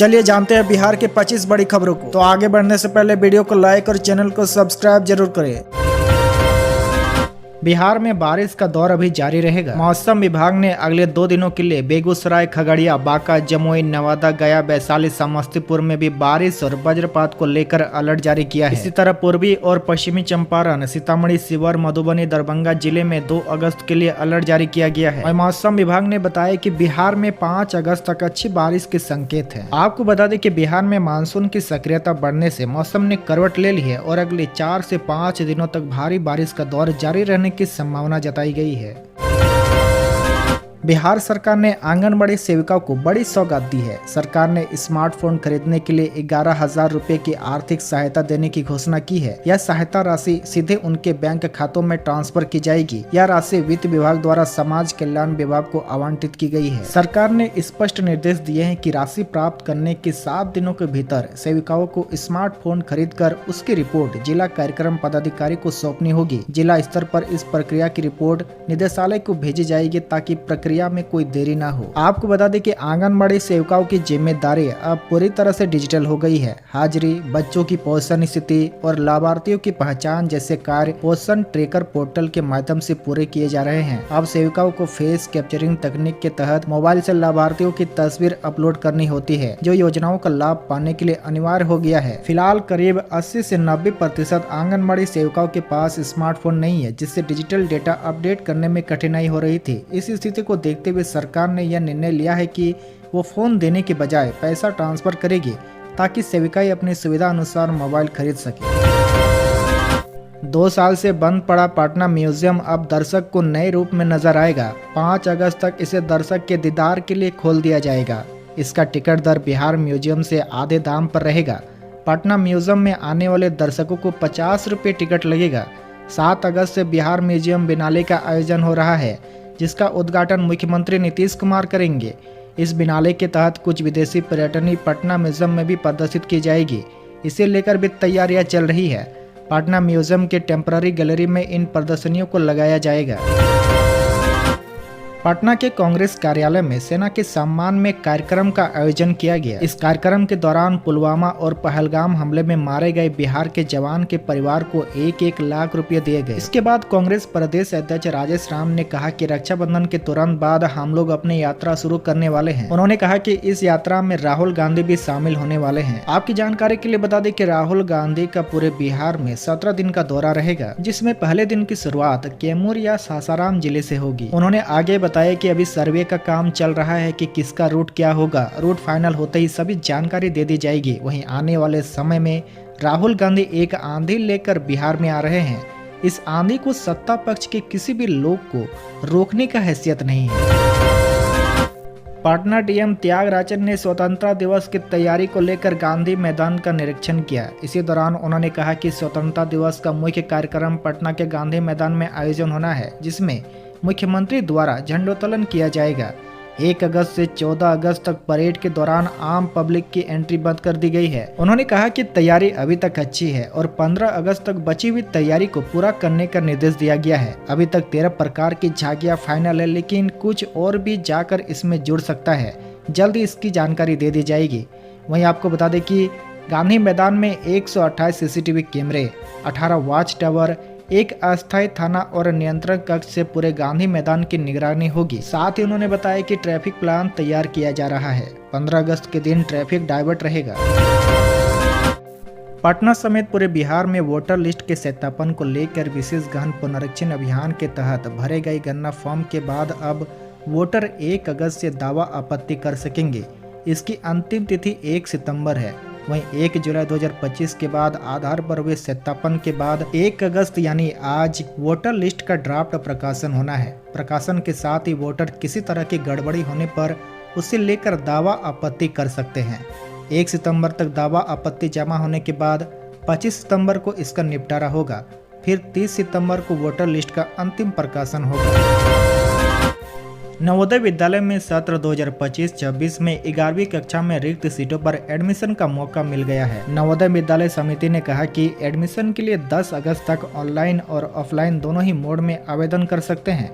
चलिए जानते हैं बिहार के 25 बड़ी खबरों को। तो आगे बढ़ने से पहले वीडियो को लाइक और चैनल को सब्सक्राइब जरूर करें। बिहार में बारिश का दौर अभी जारी रहेगा। मौसम विभाग ने अगले 2 दिनों के लिए बेगूसराय, खगड़िया, बांका, जमुई, नवादा, गया, वैशाली, समस्तीपुर में भी बारिश और वज्रपात को लेकर अलर्ट जारी किया है। इसी तरह पूर्वी और पश्चिमी चंपारण, सीतामढ़ी, शिवहर, मधुबनी, दरभंगा जिले में 2 अगस्त के लिए अलर्ट जारी किया गया है। और मौसम विभाग ने बताया कि बिहार में 5 अगस्त तक अच्छी बारिश के संकेत है। आपको बता दें कि बिहार में मानसून की सक्रियता बढ़ने से मौसम ने करवट ले ली है और अगले 4 से 5 दिनों तक भारी बारिश का दौर जारी रहने की संभावना जताई गई है। बिहार सरकार ने आंगनबाड़ी सेविकाओं को बड़ी सौगात दी है। सरकार ने स्मार्टफोन खरीदने के लिए 11,000 रुपए की आर्थिक सहायता देने की घोषणा की है। यह सहायता राशि सीधे उनके बैंक खातों में ट्रांसफर की जाएगी। यह राशि वित्त विभाग द्वारा समाज कल्याण विभाग को आवंटित की गई है। सरकार ने स्पष्ट निर्देश दिए हैं कि राशि प्राप्त करने के 7 दिनों के भीतर सेविकाओं को स्मार्टफोन खरीद कर उसकी रिपोर्ट जिला कार्यक्रम पदाधिकारी को सौंपनी होगी। जिला स्तर पर इस प्रक्रिया की रिपोर्ट निदेशालय को भेजी जाएगी ताकि प्रक्रिया में कोई देरी ना हो। आपको बता दें कि आंगनबाड़ी सेविकाओं की जिम्मेदारी अब पूरी तरह से डिजिटल हो गई है। हाजिरी, बच्चों की पोषण स्थिति और लाभार्थियों की पहचान जैसे कार्य पोषण ट्रैकर पोर्टल के माध्यम से पूरे किए जा रहे हैं। अब सेविकाओं को फेस कैप्चरिंग तकनीक के तहत मोबाइल से लाभार्थियों की तस्वीर अपलोड करनी होती है, जो योजनाओं का लाभ पाने के लिए अनिवार्य हो गया है। फिलहाल करीब 80 से 90% आंगनबाड़ी सेविकाओं के पास स्मार्टफोन नहीं है, जिससे डिजिटल डेटा अपडेट करने में कठिनाई हो रही थी। इस स्थिति को देखते हुए सरकार ने यह निर्णय लिया है कि वो फोन देने के बजाय पैसा ट्रांसफर करेगी, ताकि सेविकाएं अपनी सुविधा अनुसार मोबाइल खरीद सके। 2 साल से बंद पड़ा पटना म्यूजियम अब दर्शक को नए रूप में नजर आएगा। 5 अगस्त तक इसे दर्शक के दीदार के लिए खोल दिया जाएगा। इसका टिकट दर बिहार म्यूजियम से आधे दाम पर रहेगा। पटना म्यूजियम में आने वाले दर्शकों को 50 रुपये टिकट लगेगा। 7 अगस्त से बिहार म्यूजियम बिनाले का आयोजन हो रहा है, जिसका उद्घाटन मुख्यमंत्री नीतीश कुमार करेंगे। इस बिनाले के तहत कुछ विदेशी पर्यटन पटना म्यूजियम में भी प्रदर्शित की जाएगी। इसे लेकर भी तैयारियां चल रही है। पटना म्यूजियम के टेम्पररी गैलरी में इन प्रदर्शनियों को लगाया जाएगा। पटना के कांग्रेस कार्यालय में सेना के सम्मान में कार्यक्रम का आयोजन किया गया। इस कार्यक्रम के दौरान पुलवामा और पहलगाम हमले में मारे गए बिहार के जवान के परिवार को 1-1 लाख रुपए दिए गए। इसके बाद कांग्रेस प्रदेश अध्यक्ष राजेश राम ने कहा कि रक्षाबंधन के तुरंत बाद हम लोग अपनी यात्रा शुरू करने वाले हैं। उन्होंने कहा कि इस यात्रा में राहुल गांधी भी शामिल होने वाले हैं। आपकी जानकारी के लिए बता दें कि राहुल गांधी का पूरे बिहार में 17 दिन का दौरा रहेगा, जिसमें पहले दिन की शुरुआत कैमूर या सासाराम जिले से होगी। उन्होंने आगे बताया कि अभी सर्वे का काम चल रहा है कि किसका रूट क्या होगा। रूट फाइनल होते ही सभी जानकारी दे दी जाएगी। वहीं आने वाले समय में राहुल गांधी एक आंधी लेकर बिहार में आ रहे हैं। इस आंधी को सत्ता पक्ष के किसी भी लोग को रोकने का हैसियत नहीं है। पटना डीएम त्यागराजन ने स्वतंत्रता दिवस की तैयारी को लेकर गांधी मैदान का निरीक्षण किया। इसी दौरान उन्होंने कहा कि स्वतंत्रता दिवस का मुख्य कार्यक्रम पटना के गांधी मैदान में आयोजन होना है, जिसमें मुख्यमंत्री द्वारा झंडोत्तोलन किया जाएगा। 1 अगस्त से 14 अगस्त तक परेड के दौरान आम पब्लिक की एंट्री बंद कर दी गई है। उन्होंने कहा कि तैयारी अभी तक अच्छी है और 15 अगस्त तक बची हुई तैयारी को पूरा करने का निर्देश दिया गया है। अभी तक 13 प्रकार की झांकियां फाइनल है, लेकिन कुछ और भी जाकर इसमें जुड़ सकता है। जल्द ही इसकी जानकारी दे दी जाएगी। वहीं आपको बता दें कि गांधी मैदान में 128 सीसीटीवी कैमरे, 18 वॉच टावर, एक अस्थायी थाना और नियंत्रण कक्ष से पूरे गांधी मैदान की निगरानी होगी। साथ ही उन्होंने बताया कि ट्रैफिक प्लान तैयार किया जा रहा है। 15 अगस्त के दिन ट्रैफिक डाइवर्ट रहेगा। पटना समेत पूरे बिहार में वोटर लिस्ट के सत्यापन को लेकर विशेष गहन पुनरीक्षण अभियान के तहत भरे गए गणना फॉर्म के बाद अब वोटर 1 अगस्त से दावा आपत्ति कर सकेंगे। इसकी अंतिम तिथि 1 सितंबर है। वहीं 1 जुलाई 2025 के बाद आधार पर हुए सत्यापन के बाद 1 अगस्त यानी आज वोटर लिस्ट का ड्राफ्ट प्रकाशन होना है। प्रकाशन के साथ ही वोटर किसी तरह की गड़बड़ी होने पर उसे लेकर दावा आपत्ति कर सकते हैं। 1 सितंबर तक दावा आपत्ति जमा होने के बाद 25 सितंबर को इसका निपटारा होगा। फिर 30 सितंबर को वोटर लिस्ट का अंतिम प्रकाशन होगा। नवोदय विद्यालय में सत्र 2025-26 में 11वीं कक्षा में रिक्त सीटों पर एडमिशन का मौका मिल गया है। नवोदय विद्यालय समिति ने कहा कि एडमिशन के लिए 10 अगस्त तक ऑनलाइन और ऑफलाइन दोनों ही मोड में आवेदन कर सकते हैं।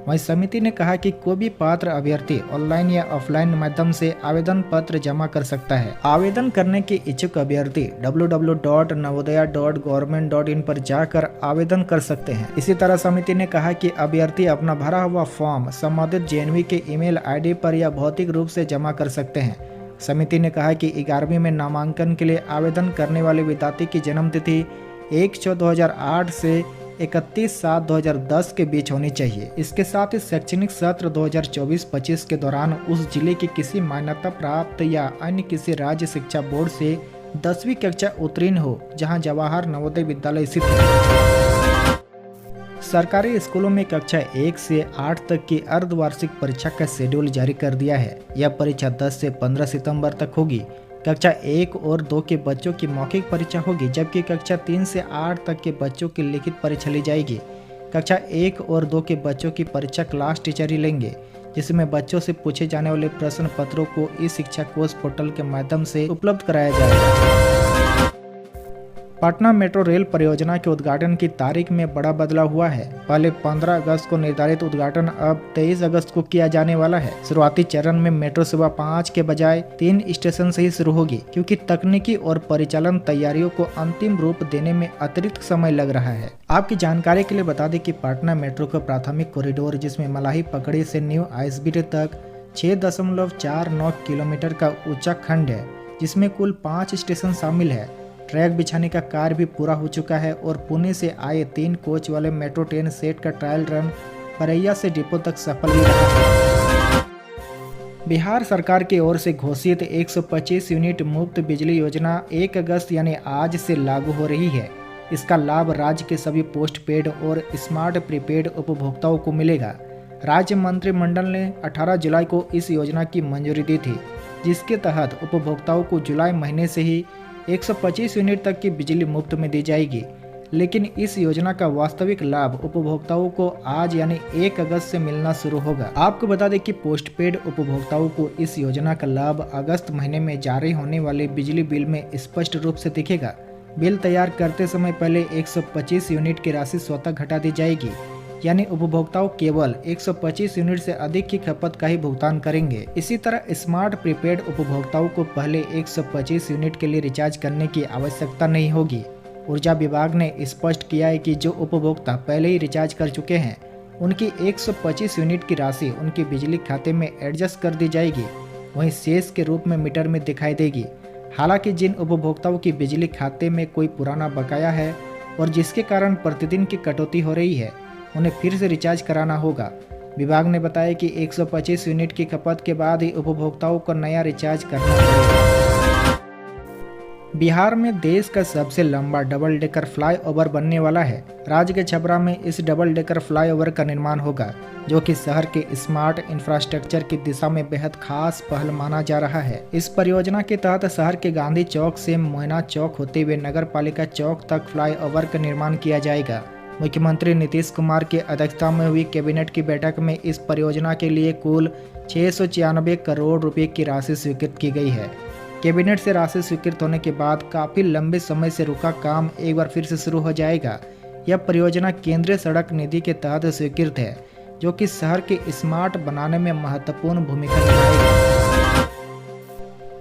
वहीं समिति ने कहा कि कोई भी पात्र अभ्यर्थी ऑनलाइन या ऑफलाइन माध्यम से आवेदन पत्र जमा कर सकता है। आवेदन करने के इच्छुक अभ्यर्थी www.navodaya.government.in पर जाकर आवेदन कर सकते हैं। इसी तरह समिति ने कहा कि अभ्यर्थी अपना भरा हुआ फॉर्म संबंधित जेएनवी के ईमेल आईडी पर या भौतिक रूप से जमा कर सकते हैं। समिति ने कहा कि 11वीं में नामांकन के लिए आवेदन करने वाले विद्यार्थी की जन्म तिथि 1/4/2008 से 31/7/2010 के बीच होनी चाहिए। इसके साथ ही शैक्षणिक सत्र 2024-25 के दौरान उस जिले के किसी मान्यता प्राप्त या अन्य किसी राज्य शिक्षा बोर्ड से 10वीं कक्षा उत्तीर्ण हो जहां जवाहर नवोदय विद्यालय स्थित है। सरकारी स्कूलों में कक्षा 1 से 8 तक की अर्धवार्षिक परीक्षा का शेड्यूल जारी कर दिया है। यह परीक्षा 10 से 15 सितंबर तक होगी। कक्षा 1 और 2 के बच्चों की मौखिक परीक्षा होगी, जबकि कक्षा 3 से 8 तक के बच्चों की लिखित परीक्षा ली जाएगी। कक्षा 1 और 2 के बच्चों की परीक्षा क्लास टीचर ही लेंगे, जिसमें बच्चों से पूछे जाने वाले प्रश्न पत्रों को ई शिक्षा कोष पोर्टल के माध्यम से उपलब्ध कराया जाएगा। पटना मेट्रो रेल परियोजना के उद्घाटन की तारीख में बड़ा बदलाव हुआ है। पहले 15 अगस्त को निर्धारित उद्घाटन अब 23 अगस्त को किया जाने वाला है। शुरुआती चरण में मेट्रो सेवा 5 के बजाय 3 स्टेशन से ही शुरू होगी, क्योंकि तकनीकी और परिचालन तैयारियों को अंतिम रूप देने में अतिरिक्त समय लग रहा है। आपकी जानकारी के लिए बता दें कि पटना मेट्रो का प्राथमिक कॉरिडोर, जिसमें मलाही पकड़ी से न्यू आईएसबीटी तक 6.49 किलोमीटर का ऊंचा खंड है, जिसमें कुल 5 स्टेशन शामिल है। ट्रैक बिछाने का कार्य भी पूरा हो चुका है और पुणे से आए 3 कोच वाले मेट्रो ट्रेन सेट का ट्रायल रन परैया से डिपो तक सफल भी रहा है। बिहार सरकार की ओर से घोषित 125 यूनिट मुफ्त बिजली योजना 1 अगस्त यानी आज से लागू हो रही है। इसका लाभ राज्य के सभी पोस्ट पेड और स्मार्ट प्रीपेड उपभोक्ताओं को मिलेगा। राज्य मंत्रिमंडल ने 18 जुलाई को इस योजना की मंजूरी दी थी, जिसके तहत उपभोक्ताओं को जुलाई महीने से ही 125 यूनिट तक की बिजली मुफ्त में दी जाएगी। लेकिन इस योजना का वास्तविक लाभ उपभोक्ताओं को आज यानी 1 अगस्त से मिलना शुरू होगा। आपको बता दें कि पोस्टपेड उपभोक्ताओं को इस योजना का लाभ अगस्त महीने में जारी होने वाले बिजली बिल में स्पष्ट रूप से दिखेगा। बिल तैयार करते समय पहले 125 यूनिट की राशि स्वतः घटा दी जाएगी, यानी उपभोक्ताओं केवल 125 यूनिट से अधिक की खपत का ही भुगतान करेंगे। इसी तरह स्मार्ट प्रीपेड उपभोक्ताओं को पहले 125 यूनिट के लिए रिचार्ज करने की आवश्यकता नहीं होगी। ऊर्जा विभाग ने स्पष्ट किया है कि जो उपभोक्ता पहले ही रिचार्ज कर चुके हैं, उनकी 125 यूनिट की राशि उनके बिजली खाते में एडजस्ट कर दी जाएगी, वहीं शेष के रूप में मीटर में दिखाई देगी। हालांकि जिन उपभोक्ताओं की बिजली खाते में कोई पुराना बकाया है और जिसके कारण प्रतिदिन की कटौती हो रही है, उन्हें फिर से रिचार्ज कराना होगा। विभाग ने बताया कि 125 यूनिट की खपत के बाद ही उपभोक्ताओं को नया रिचार्ज करना पड़ेगा। बिहार में देश का सबसे लंबा डबल डेकर फ्लाईओवर बनने वाला है। राज्य के छपरा में इस डबल डेकर फ्लाईओवर का निर्माण होगा, जो कि शहर के स्मार्ट इंफ्रास्ट्रक्चर की दिशा में बेहद खास पहल माना जा रहा है। इस परियोजना के तहत शहर के गांधी चौक से मोइना चौक होते हुए नगर पालिका चौक तक फ्लाईओवर का निर्माण किया जाएगा। मुख्यमंत्री नीतीश कुमार की अध्यक्षता में हुई कैबिनेट की बैठक में इस परियोजना के लिए कुल 696 करोड़ रुपए की राशि स्वीकृत की गई है। कैबिनेट से राशि स्वीकृत होने के बाद काफी लंबे समय से रुका काम एक बार फिर से शुरू हो जाएगा। यह परियोजना केंद्रीय सड़क निधि के तहत स्वीकृत है, जो कि शहर के स्मार्ट बनाने में महत्वपूर्ण भूमिका निभाएगी।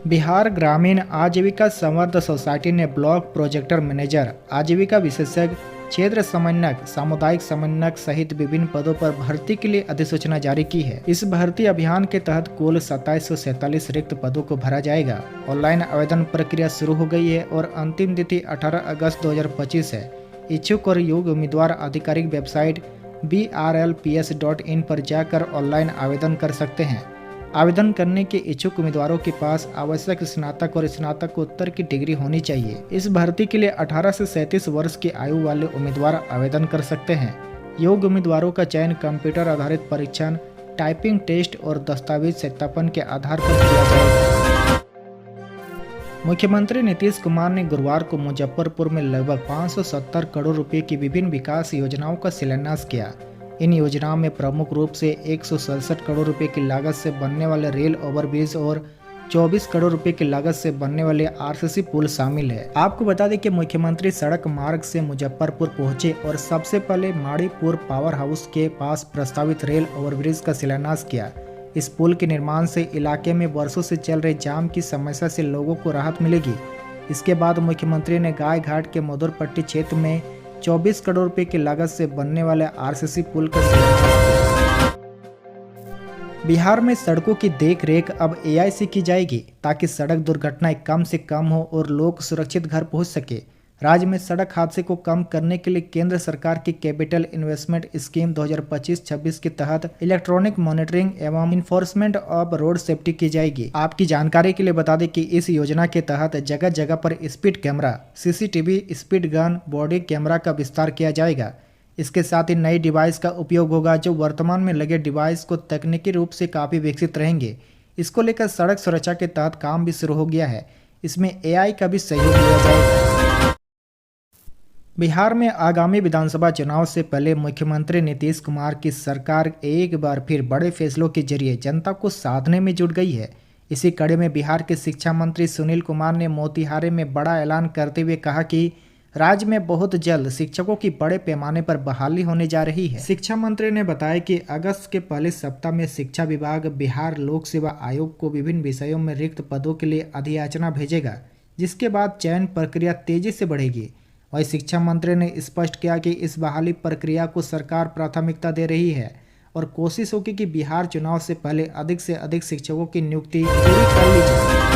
बिहार ग्रामीण आजीविका संवर्धन सोसाइटी ने ब्लॉक प्रोजेक्टर मैनेजर, आजीविका विशेषज्ञ, क्षेत्र समन्वयक, सामुदायिक समन्वयक सहित विभिन्न पदों पर भर्ती के लिए अधिसूचना जारी की है। इस भर्ती अभियान के तहत कुल 2747 रिक्त पदों को भरा जाएगा। ऑनलाइन आवेदन प्रक्रिया शुरू हो गई है और अंतिम तिथि 18 अगस्त 2025 है। इच्छुक और योग्य उम्मीदवार आधिकारिक वेबसाइट brlps.in पर जाकर ऑनलाइन आवेदन कर सकते हैं। आवेदन करने के इच्छुक उम्मीदवारों के पास आवश्यक स्नातक और स्नातकोत्तर की डिग्री होनी चाहिए। इस भर्ती के लिए 18 से 37 वर्ष की आयु वाले उम्मीदवार आवेदन कर सकते हैं। योग्य उम्मीदवारों का चयन कंप्यूटर आधारित परीक्षण, टाइपिंग टेस्ट और दस्तावेज सत्यापन के आधार पर किया जाएगा। मुख्यमंत्री नीतीश कुमार ने गुरुवार को मुजफ्फरपुर में लगभग 570 करोड़ रुपए की विभिन्न विकास योजनाओं का शिलान्यास किया। इन योजनाओं में प्रमुख रूप से 167 करोड़ रुपए की लागत से बनने वाले रेल ओवरब्रिज और 24 करोड़ रुपए की लागत से बनने वाले आरसीसी पुल शामिल है। आपको बता दें कि मुख्यमंत्री सड़क मार्ग से मुजफ्फरपुर पहुंचे और सबसे पहले माड़ीपुर पावर हाउस के पास प्रस्तावित रेल ओवरब्रिज का शिलान्यास किया। इस पुल के निर्माण से इलाके में वर्षों से चल रहे जाम की समस्या से लोगों को राहत मिलेगी। इसके बाद मुख्यमंत्री ने गाय घाट के मधुरपट्टी क्षेत्र में 24 करोड़ रुपए की लागत से बनने वाले आरसीसी पुल का शिलान्यास किया। बिहार में सड़कों की देख रेख अब एआई से की जाएगी ताकि सड़क दुर्घटनाएं कम से कम हो और लोग सुरक्षित घर पहुंच सके। राज्य में सड़क हादसे को कम करने के लिए केंद्र सरकार की कैपिटल इन्वेस्टमेंट स्कीम 2025-26 के तहत इलेक्ट्रॉनिक मॉनिटरिंग एवं इन्फोर्समेंट ऑफ रोड सेफ्टी की जाएगी। आपकी जानकारी के लिए बता दें कि इस योजना के तहत जगह जगह पर speed camera, CCTV, speed gun, body camera का विस्तार किया जाएगा। इसके साथ ही नई डिवाइस का उपयोग होगा जो वर्तमान में लगे डिवाइस को तकनीकी रूप से काफ़ी विकसित रहेंगे। इसको लेकर सड़क सुरक्षा के तहत काम भी शुरू हो गया है। इसमें एआई का भी सहयोग लिया जाएगा। बिहार में आगामी विधानसभा चुनाव से पहले मुख्यमंत्री नीतीश कुमार की सरकार एक बार फिर बड़े फैसलों के जरिए जनता को साधने में जुट गई है। इसी कड़ी में बिहार के शिक्षा मंत्री सुनील कुमार ने मोतिहारी में बड़ा ऐलान करते हुए कहा कि राज्य में बहुत जल्द शिक्षकों की बड़े पैमाने पर बहाली होने जा रही है। शिक्षा मंत्री ने बताया कि अगस्त के पहले सप्ताह में शिक्षा विभाग बिहार लोक सेवा आयोग को विभिन्न विषयों में रिक्त पदों के लिए अधियाचना भेजेगा, जिसके बाद चयन प्रक्रिया तेजी से बढ़ेगी। वहीं शिक्षा मंत्री ने स्पष्ट किया कि इस बहाली प्रक्रिया को सरकार प्राथमिकता दे रही है और कोशिश होगी कि बिहार चुनाव से पहले अधिक से अधिक शिक्षकों की नियुक्ति पूरी कर ली जाए।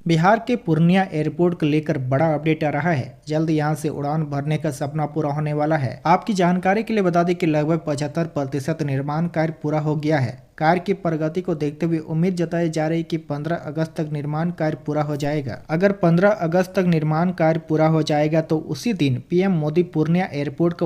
बिहार के पूर्णिया एयरपोर्ट को लेकर बड़ा अपडेट आ रहा है। जल्द यहां से उड़ान भरने का सपना पूरा होने वाला है। आपकी जानकारी के लिए बता दें कि लगभग 75% निर्माण कार्य पूरा हो गया है। कार्य की प्रगति को देखते हुए उम्मीद जताई जा रही है कि 15 अगस्त तक निर्माण कार्य पूरा हो जाएगा। अगर 15 अगस्त तक निर्माण कार्य पूरा हो जाएगा तो उसी दिन पीएम मोदी पूर्णिया एयरपोर्ट का